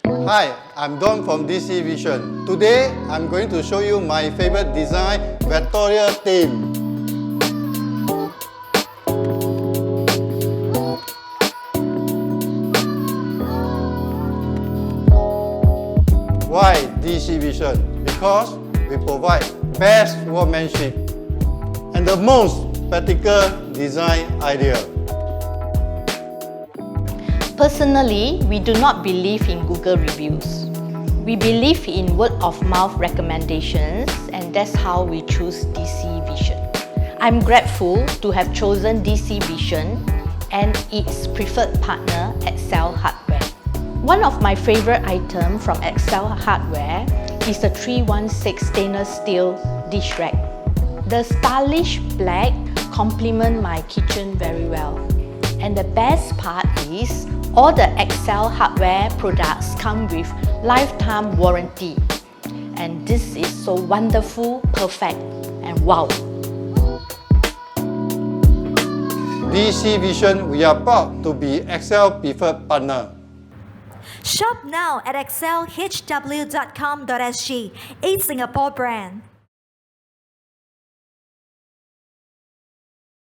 Hi, I'm Don from DC Vision. Today, I'm going to show you my favorite design, Victoria theme. Why DC Vision? Because we provide best workmanship and the most practical design idea. Personally, we do not believe in Google reviews. We believe in word-of-mouth recommendations, and that's how we choose DC Vision. I'm grateful to have chosen DC Vision and its preferred partner, Excel Hardware. One of my favorite items from Excel Hardware is the 316 stainless steel dish rack. The stylish black complements my kitchen very well. And the best part is, all the Excel Hardware products come with lifetime warranty. And this is so wonderful, perfect, and wow! DC Vision, we are proud to be Excel preferred partner. Shop now at excelhw.com.sg, a Singapore brand.